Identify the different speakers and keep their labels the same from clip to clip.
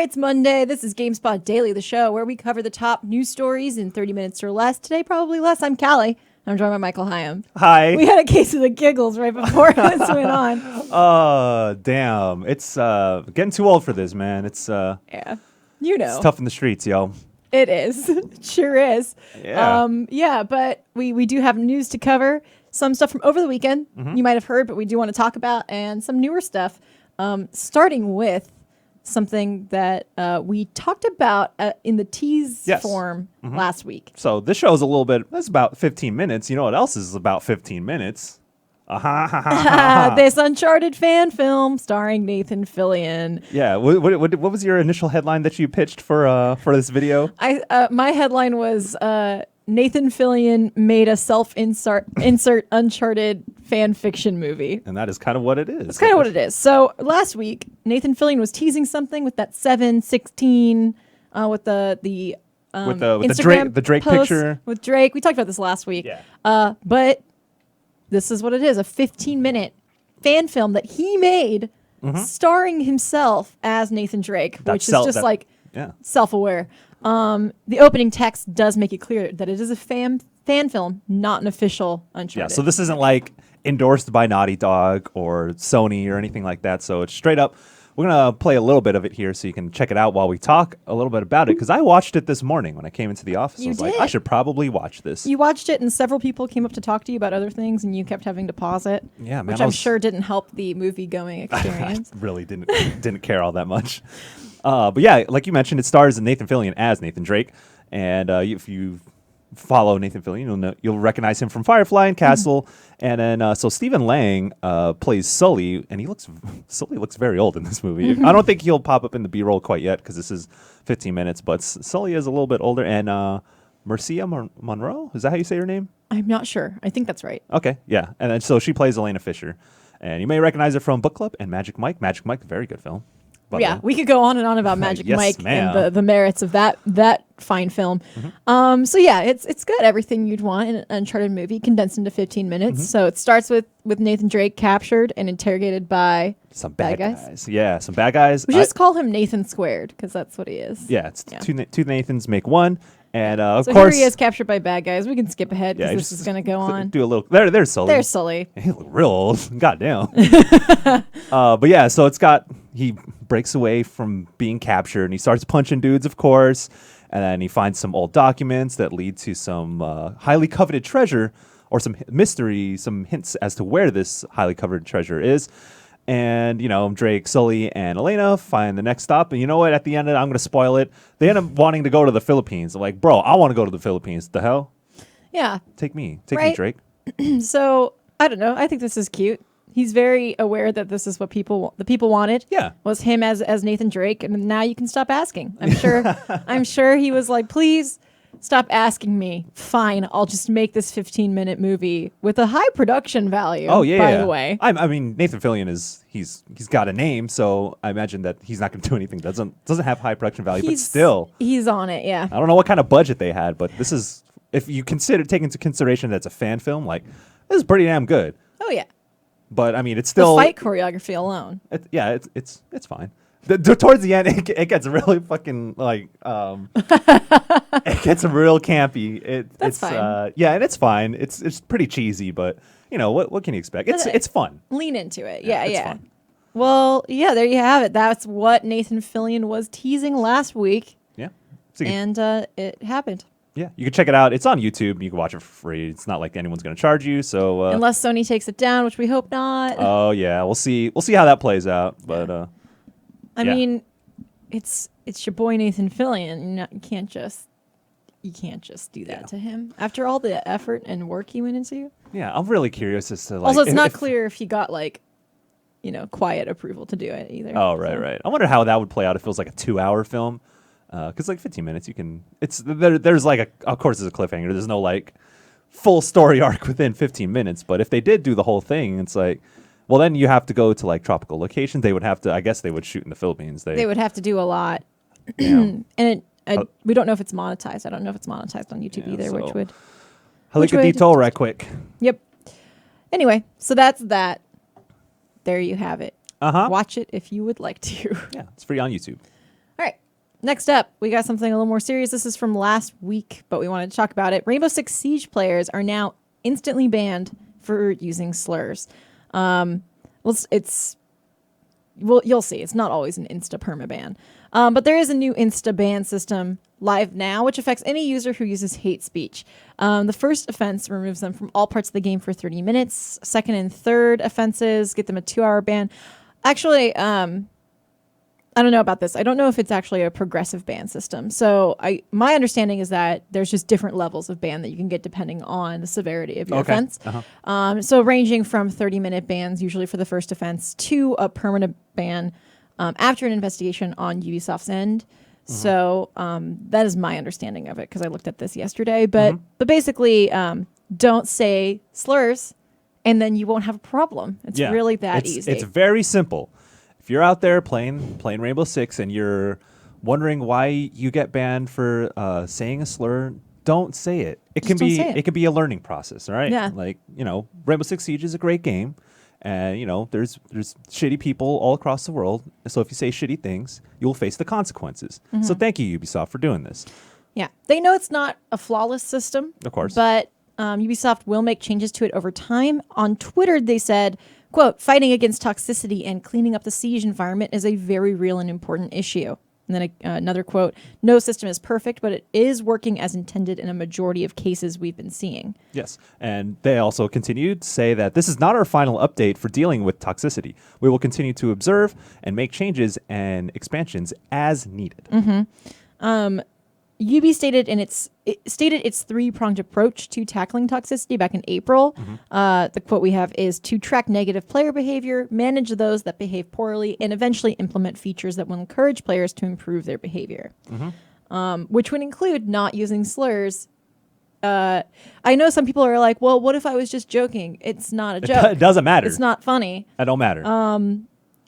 Speaker 1: right, it's Monday. This is GameSpot Daily, the show where we cover the top news stories in 30 minutes or less. Today, probably less. I'm Callie. I'm joined by Michael Hyam.
Speaker 2: Hi.
Speaker 1: We had a case of the giggles right before this went on.
Speaker 2: Damn. It's getting too old for this, man. It's
Speaker 1: Yeah, you know.
Speaker 2: it's tough in the streets, yo.
Speaker 1: It is. It sure is.
Speaker 2: Yeah.
Speaker 1: But we do have news to cover. Some stuff from over the weekend you might have heard, but we do want to talk about, and some newer stuff, starting with something that we talked about in the tease form last week.
Speaker 2: So this show is a little bit, that's about 15 minutes. You know what else is about 15 minutes?
Speaker 1: This Uncharted fan film starring Nathan Fillion.
Speaker 2: Yeah. What was your initial headline that you pitched for this video?
Speaker 1: My headline was Nathan Fillion made a self-insert Uncharted fan fiction movie.
Speaker 2: And that is kind of what it is.
Speaker 1: That's kind of what it is. So last week, Nathan Fillion was teasing something with that 7/16 with the
Speaker 2: Instagram the Drake
Speaker 1: post
Speaker 2: picture
Speaker 1: with Drake. We talked about this last week.
Speaker 2: Yeah.
Speaker 1: But this is what it is: a 15-minute fan film that he made, starring himself as Nathan Drake, which is just self-aware. The opening text does make it clear that it is a fan film, not an official Uncharted.
Speaker 2: Yeah, so this isn't like endorsed by Naughty Dog or Sony or anything like that. So it's straight up. We're going to play a little bit of it here so you can check it out while we talk a little bit about it. Because I watched it this morning when I came into the office. I was like, I should probably watch this.
Speaker 1: You watched it and several people came up to talk to you about other things and you kept having to pause it.
Speaker 2: Yeah, man.
Speaker 1: Which I'm sure didn't help the movie-going experience.
Speaker 2: I really didn't care all that much. But yeah, like you mentioned, it stars Nathan Fillion as Nathan Drake. And if you follow Nathan Fillion, you'll recognize him from Firefly and Castle. And then so Stephen Lang plays Sully, and Sully looks very old in this movie. I don't think he'll pop up in the B-roll quite yet because this is 15 minutes, but Sully is a little bit older. And Marcia Monroe, is that how you say her name?
Speaker 1: I'm not sure. I think that's right.
Speaker 2: Okay, yeah. And then so she plays Elena Fisher. And you may recognize her from Book Club and Magic Mike. Magic Mike, very good film.
Speaker 1: Yeah, we could go on and on about Magic Mike and the merits of that fine film. So yeah, it's got everything you'd want in an Uncharted movie condensed into 15 minutes. So it starts with Nathan Drake captured and interrogated by
Speaker 2: some bad guys. Yeah, some bad guys.
Speaker 1: We just call him Nathan Squared because that's what he is.
Speaker 2: Yeah, it's two Nathans make one. And of
Speaker 1: so
Speaker 2: course,
Speaker 1: here he is captured by bad guys. We can skip ahead because this is going to go on.
Speaker 2: Do a little. There's Sully.
Speaker 1: There's Sully.
Speaker 2: He look real old. Goddamn. But yeah, so he breaks away from being captured and he starts punching dudes, of course. And then he finds some old documents that lead to some highly coveted treasure or some mystery, some hints as to where this highly coveted treasure is. And, Drake, Sully, and Elena find the next stop. And you know what? At the end of it, I'm going to spoil it. They end up wanting to go to the Philippines. I'm like, bro, I want to go to the Philippines. The hell?
Speaker 1: Yeah.
Speaker 2: Take me, Drake.
Speaker 1: So, I don't know. I think this is cute. He's very aware that this is what the people wanted.
Speaker 2: Yeah.
Speaker 1: Was him as Nathan Drake. And now you can stop asking. I'm sure he was like, please stop asking me. Fine, I'll just make this 15-minute movie with a high production value.
Speaker 2: Oh yeah,
Speaker 1: by the way.
Speaker 2: I mean, Nathan Fillion he's got a name, so I imagine that he's not going to do anything that doesn't have high production value. But still,
Speaker 1: he's on it. Yeah.
Speaker 2: I don't know what kind of budget they had, but this is, if you take into consideration that it's a fan film, like this is pretty damn good.
Speaker 1: Oh yeah.
Speaker 2: But I mean, it's still
Speaker 1: the fight choreography alone.
Speaker 2: It's fine. Towards the end, it gets really fucking like it gets real campy.
Speaker 1: That's fine.
Speaker 2: And it's fine. It's pretty cheesy, but what can you expect? It's fun.
Speaker 1: Lean into it. Yeah.
Speaker 2: Fun.
Speaker 1: Well, yeah, there you have it. That's what Nathan Fillion was teasing last week.
Speaker 2: Yeah.
Speaker 1: And it happened.
Speaker 2: Yeah, you can check it out. It's on YouTube. You can watch it for free. It's not like anyone's going to charge you. So
Speaker 1: unless Sony takes it down, which we hope not.
Speaker 2: Oh yeah, we'll see. We'll see how that plays out. But
Speaker 1: I mean, it's your boy Nathan Fillion. You can't just do that to him after all the effort and work he went into.
Speaker 2: Yeah, I'm really curious as to
Speaker 1: Also, it's not clear if he got quiet approval to do it either.
Speaker 2: Oh right. I wonder how that would play out if it was like a 2-hour film. Because 15 minutes, you can. There's of course, there's a cliffhanger. There's no full story arc within 15 minutes. But if they did do the whole thing, it's like, well, then you have to go to tropical locations. They would have to. I guess they would shoot in the Philippines. They would
Speaker 1: have to do a lot, and we don't know if it's monetized. I don't know if it's monetized on YouTube either, which would.
Speaker 2: Halikadito right quick.
Speaker 1: Yep. Anyway, so that's that. There you have it.
Speaker 2: Uh-huh.
Speaker 1: Watch it if you would like to.
Speaker 2: Yeah, it's free on YouTube.
Speaker 1: All right. Next up, we got something a little more serious. This is from last week, but we wanted to talk about it. Rainbow Six Siege players are now instantly banned for using slurs. You'll see. It's not always an insta perma ban, but there is a new insta ban system live now, which affects any user who uses hate speech. The first offense removes them from all parts of the game for 30 minutes. Second and third offenses get them a 2-hour ban. Actually, I don't know about this. I don't know if it's actually a progressive ban system. So my understanding is that there's just different levels of ban that you can get depending on the severity of your offense. So ranging from 30-minute bans, usually for the first offense, to a permanent ban after an investigation on Ubisoft's end. So that is my understanding of it because I looked at this yesterday. But basically, don't say slurs, and then you won't have a problem. It's really that easy.
Speaker 2: It's very simple. If you're out there playing Rainbow Six and you're wondering why you get banned for saying a slur, don't say it. It can be a learning process, all right?
Speaker 1: Yeah.
Speaker 2: Like, Rainbow Six Siege is a great game, and there's shitty people all across the world. So if you say shitty things, you'll face the consequences. So thank you, Ubisoft, for doing this.
Speaker 1: Yeah. They know it's not a flawless system.
Speaker 2: Of course.
Speaker 1: But Ubisoft will make changes to it over time. On Twitter, they said, quote, fighting against toxicity and cleaning up the Siege environment is a very real and important issue. And then another quote, no system is perfect, but it is working as intended in a majority of cases we've been seeing.
Speaker 2: Yes. And they also continued to say that this is not our final update for dealing with toxicity. We will continue to observe and make changes and expansions as needed.
Speaker 1: Ubi stated its three-pronged approach to tackling toxicity back in April. The quote we have is to track negative player behavior, manage those that behave poorly, and eventually implement features that will encourage players to improve their behavior, which would include not using slurs. I know some people are like, well, what if I was just joking? It's not a joke.
Speaker 2: It doesn't matter.
Speaker 1: It's not funny.
Speaker 2: It don't matter.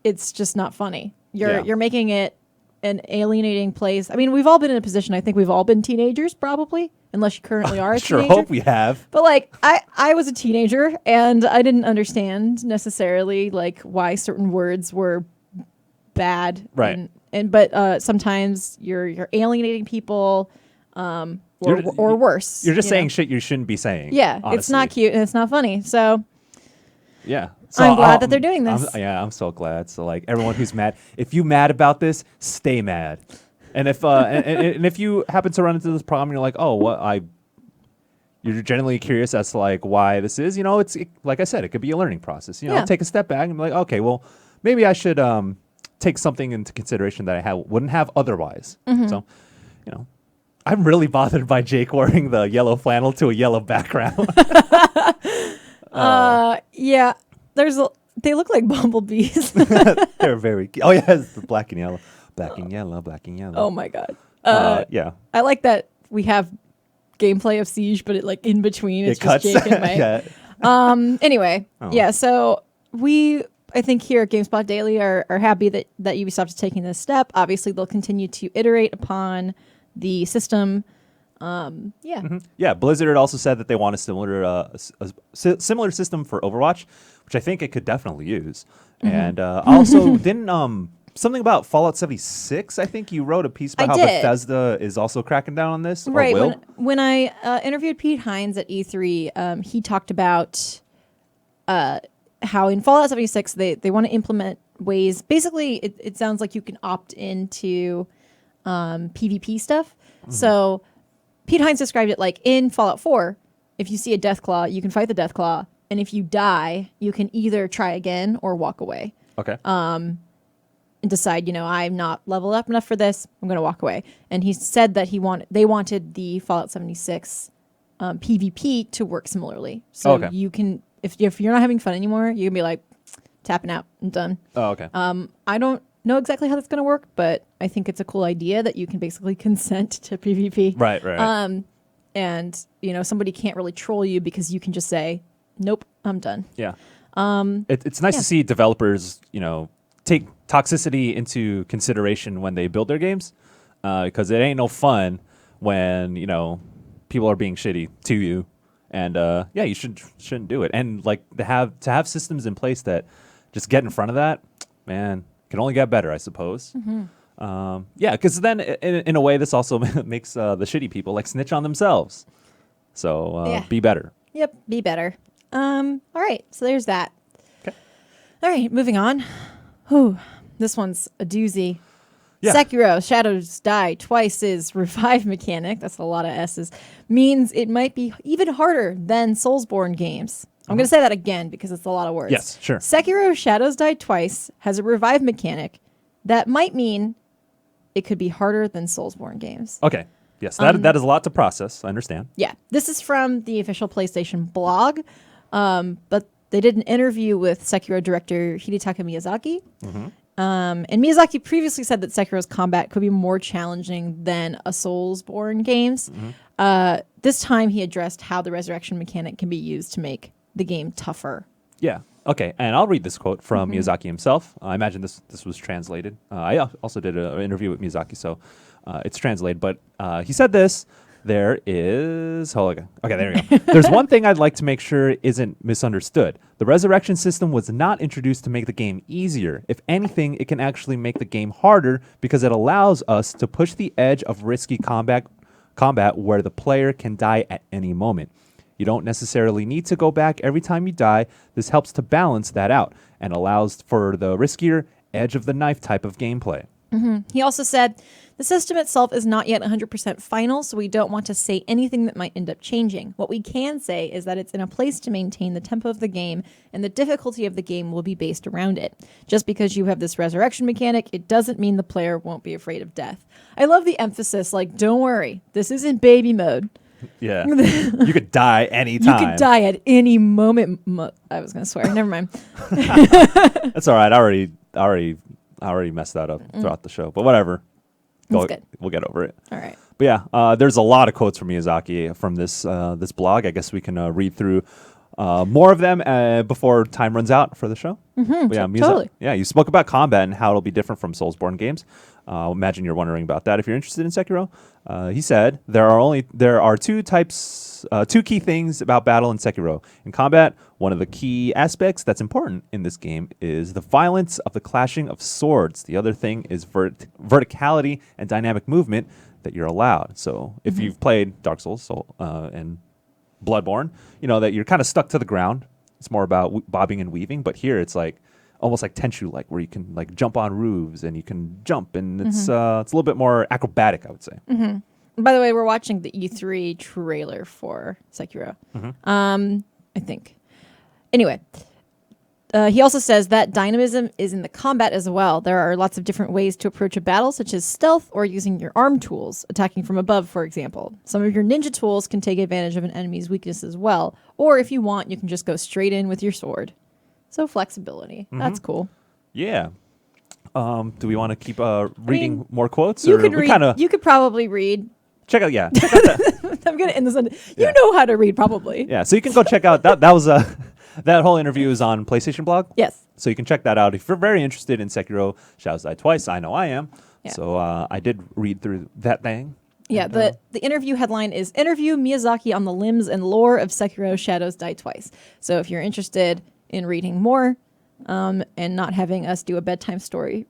Speaker 1: It's just not funny. You're making it an alienating place. I mean, we've all been in a position. I think we've all been teenagers, probably, unless you currently are a
Speaker 2: sure
Speaker 1: teenager.
Speaker 2: Hope we have.
Speaker 1: But like, I was a teenager, and I didn't understand necessarily like why certain words were bad.
Speaker 2: Right.
Speaker 1: But sometimes you're alienating people, or worse.
Speaker 2: You're just saying shit you shouldn't be saying.
Speaker 1: Yeah,
Speaker 2: honestly.
Speaker 1: It's not cute and it's not funny. So.
Speaker 2: Yeah. So
Speaker 1: I'm glad that they're doing this.
Speaker 2: I'm so glad. So like everyone who's mad, if you mad about this, stay mad. And if and if you happen to run into this problem, you're like, oh, you're genuinely curious as to like why this is. Like I said, it could be a learning process. Take a step back and be like, okay, well, maybe I should take something into consideration that I wouldn't have otherwise. So, I'm really bothered by Jake wearing the yellow flannel to a yellow background.
Speaker 1: Yeah, they look like bumblebees.
Speaker 2: They're very cute. Oh yeah, it's the black and yellow, black and yellow, black and yellow.
Speaker 1: Oh my god.
Speaker 2: Yeah.
Speaker 1: I like that we have gameplay of Siege, but it like in between it's just
Speaker 2: cuts.
Speaker 1: Jake and May.
Speaker 2: Yeah.
Speaker 1: Anyway, yeah. So I think here at GameSpot Daily are happy that Ubisoft is taking this step. Obviously, they'll continue to iterate upon the system.
Speaker 2: Yeah, Blizzard also said that they want a similar system for Overwatch, which I think it could definitely use. And also didn't something about Fallout 76. I think you wrote a piece about how Bethesda is also cracking down on this.
Speaker 1: Right.
Speaker 2: Or will.
Speaker 1: When I interviewed Pete Hines at E3, he talked about how in Fallout 76 they want to implement ways. Basically, it sounds like you can opt into PvP stuff. So Pete Hines described it like in Fallout 4, if you see a Deathclaw, you can fight the Deathclaw, and if you die, you can either try again or walk away.
Speaker 2: Okay.
Speaker 1: And decide, I'm not leveled up enough for this, I'm going to walk away. And he said that they wanted the Fallout 76 PvP to work similarly. So you can, if you're not having fun anymore, you can be like, tapping out, I'm done.
Speaker 2: Oh, okay.
Speaker 1: I don't know exactly how that's going to work, but I think it's a cool idea that you can basically consent to PvP.
Speaker 2: Right.
Speaker 1: And somebody can't really troll you because you can just say, nope, I'm done.
Speaker 2: Yeah. It's nice to see developers, take toxicity into consideration when they build their games, because it ain't no fun when people are being shitty to you, and you shouldn't do it. And like to have systems in place that just get in front of that, man, can only get better, I suppose. Yeah, because then in a way, this also makes the shitty people like snitch on themselves. So be better.
Speaker 1: Yep, be better. All right, so there's that.
Speaker 2: Okay.
Speaker 1: All right, moving on. Whew, this one's a doozy.
Speaker 2: Yeah.
Speaker 1: Sekiro, Shadows Die Twice's revive mechanic, that's a lot of S's, means it might be even harder than Soulsborne games. I'm going to say that again because it's a lot of words.
Speaker 2: Yes, sure.
Speaker 1: Sekiro, Shadows Die Twice has a revive mechanic that might mean it could be harder than Soulsborne games.
Speaker 2: Okay. Yes, that is a lot to process. I understand.
Speaker 1: Yeah. This is from the official PlayStation blog, but they did an interview with Sekiro director Hidetaka Miyazaki. And Miyazaki previously said that Sekiro's combat could be more challenging than a Soulsborne games. This time he addressed how the resurrection mechanic can be used to make the game tougher.
Speaker 2: Yeah. Okay. And I'll read this quote from Miyazaki himself. I imagine this was translated. I also did an interview with Miyazaki, so it's translated. But he said this. There is... Okay, there we go. There's one thing I'd like to make sure isn't misunderstood. The resurrection system was not introduced to make the game easier. If anything, it can actually make the game harder because it allows us to push the edge of risky combat where the player can die at any moment. You don't necessarily need to go back every time you die. This helps to balance that out and allows for the riskier edge of the knife type of gameplay.
Speaker 1: He also said, the system itself is not yet 100% final, so we don't want to say anything that might end up changing. What we can say is that it's in a place to maintain the tempo of the game, and the difficulty of the game will be based around it. Just because you have this resurrection mechanic, it doesn't mean the player won't be afraid of death. I love the emphasis, like, don't worry, this isn't baby mode.
Speaker 2: Yeah. You could die anytime.
Speaker 1: You could die at any moment. I was going to swear. Never mind.
Speaker 2: That's all right. I already messed that up throughout the show, but whatever.
Speaker 1: That's good.
Speaker 2: We'll get over it.
Speaker 1: All right.
Speaker 2: But yeah, there's a lot of quotes from Miyazaki from this blog. I guess we can read through more of them before time runs out for the show.
Speaker 1: Mm-hmm,
Speaker 2: yeah,
Speaker 1: totally.
Speaker 2: Yeah, you spoke about combat and how it'll be different from Soulsborne games. Imagine you're wondering about that if you're interested in Sekiro. He said there are two key things about battle in Sekiro. In combat, one of the key aspects that's important in this game is the violence of the clashing of swords. The other thing is verticality and dynamic movement that you're allowed. So if you've played Dark Souls and Bloodborne, you know that you're kind of stuck to the ground. It's more about bobbing and weaving, but here it's like almost like Tenchu, like where you can like jump on roofs and you can jump, and it's a little bit more acrobatic, I would say.
Speaker 1: By the way, we're watching the E3 trailer for Sekiro. I think. Anyway, he also says that dynamism is in the combat as well. There are lots of different ways to approach a battle, such as stealth or using your arm tools, attacking from above, for example. Some of your ninja tools can take advantage of an enemy's weakness as well. Or if you want, you can just go straight in with your sword. So flexibility. That's cool.
Speaker 2: Yeah. Do we want to keep reading more quotes?
Speaker 1: You could read. You could probably read.
Speaker 2: Check out that.
Speaker 1: I'm gonna end this. You know how to read, probably.
Speaker 2: Yeah. So you can go check out that. That was that whole interview is on PlayStation blog.
Speaker 1: Yes.
Speaker 2: So you can check that out if you're very interested in Sekiro Shadows Die Twice. I know I am. Yeah. So I did read through that thing.
Speaker 1: Yeah, and, the interview headline is Interview Miyazaki on the Limbs and Lore of Sekiro Shadows Die Twice. So if you're interested in reading more and not having us do a bedtime story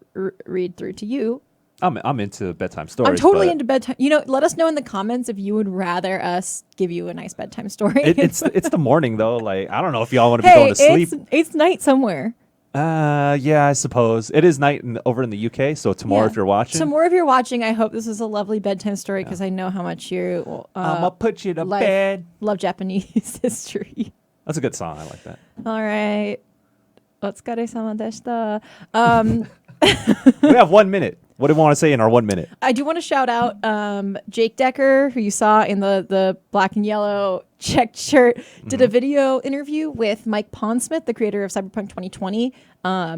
Speaker 1: read through to you.
Speaker 2: I'm into bedtime stories.
Speaker 1: I'm totally into bedtime. You know, let us know in the comments if you would rather us give you a nice bedtime story.
Speaker 2: It's the morning though. Like I don't know if y'all want to be going to sleep.
Speaker 1: It's night somewhere.
Speaker 2: Yeah, I suppose it is night over in the UK. So tomorrow, if you're watching,
Speaker 1: if you're watching, I hope this is a lovely bedtime story because I know how much you.
Speaker 2: I'ma put you to bed.
Speaker 1: Love Japanese history.
Speaker 2: That's a good song. I like that.
Speaker 1: All right. Otsukare-sama deshita.
Speaker 2: We have 1 minute. What do you want to say in our 1 minute?
Speaker 1: I do want to shout out Jake Decker, who you saw in the black and yellow checked shirt, did a video interview with Mike Pondsmith, the creator of Cyberpunk 2020.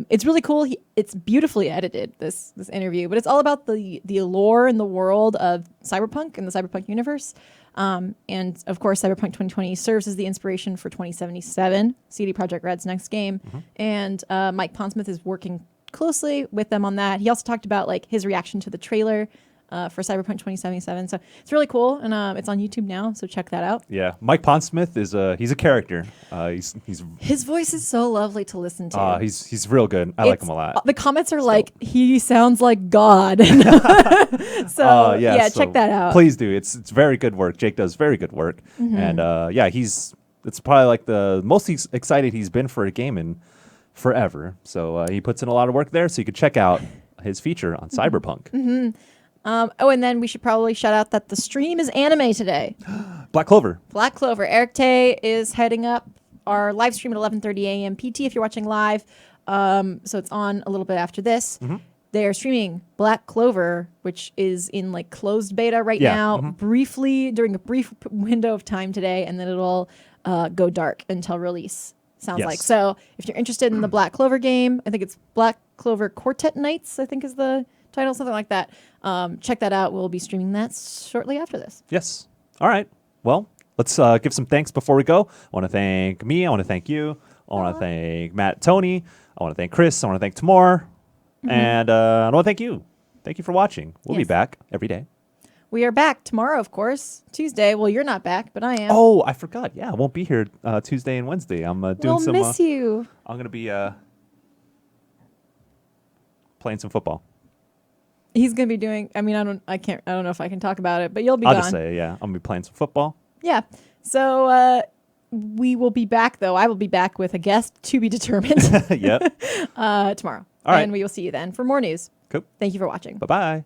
Speaker 1: It's really cool. It's beautifully edited, this interview, but it's all about the lore and the world of Cyberpunk and the Cyberpunk universe. And of course, Cyberpunk 2020 serves as the inspiration for 2077, CD Projekt Red's next game. And Mike Pondsmith is working closely with them on that. He also talked about like his reaction to the trailer for Cyberpunk 2077. So it's really cool, and it's on YouTube now. So check that out.
Speaker 2: Yeah, Mike Pondsmith he's a character. He's
Speaker 1: His voice is so lovely to listen to.
Speaker 2: He's real good. I like him a lot.
Speaker 1: The comments are like, he sounds like God. So check that out.
Speaker 2: Please do. It's very good work. Jake does very good work, and it's probably like the most excited he's been for a game in forever. So he puts in a lot of work there. So you could check out his feature on Cyberpunk.
Speaker 1: And then we should probably shout out that the stream is anime today.
Speaker 2: Black Clover.
Speaker 1: Eric Tay is heading up our live stream at 11:30 a.m. PT if you're watching live. So it's on a little bit after this. They are streaming Black Clover, which is in like closed beta right now, briefly during a brief window of time today, and then it'll go dark until release. Sounds like. So if you're interested in the Black Clover game, I think it's Black Clover Quartet Nights, I think is the title, something like that. Check that out. We'll be streaming that shortly after this.
Speaker 2: Yes. All right. Well, let's give some thanks before we go. I want to thank me. I want to thank you. I want to thank Matt, Tony. I want to thank Chris. I want to thank Tamar. And I want to thank you. Thank you for watching. We'll be back every day.
Speaker 1: We are back tomorrow, of course. Tuesday. Well, you're not back, but I am.
Speaker 2: Oh, I forgot. Yeah, I won't be here Tuesday and Wednesday. I'm doing some.
Speaker 1: We'll miss you.
Speaker 2: I'm going to be playing some football.
Speaker 1: He's going to be doing, I don't know if I can talk about it, but you'll be
Speaker 2: I'll
Speaker 1: gone.
Speaker 2: just say, yeah, I'm going to be playing some football.
Speaker 1: Yeah. So we will be back, though. I will be back with a guest to be determined.
Speaker 2: Yep.
Speaker 1: Tomorrow.
Speaker 2: All right.
Speaker 1: And we will see you then for more news.
Speaker 2: Cool.
Speaker 1: Thank you for watching.
Speaker 2: Bye-bye.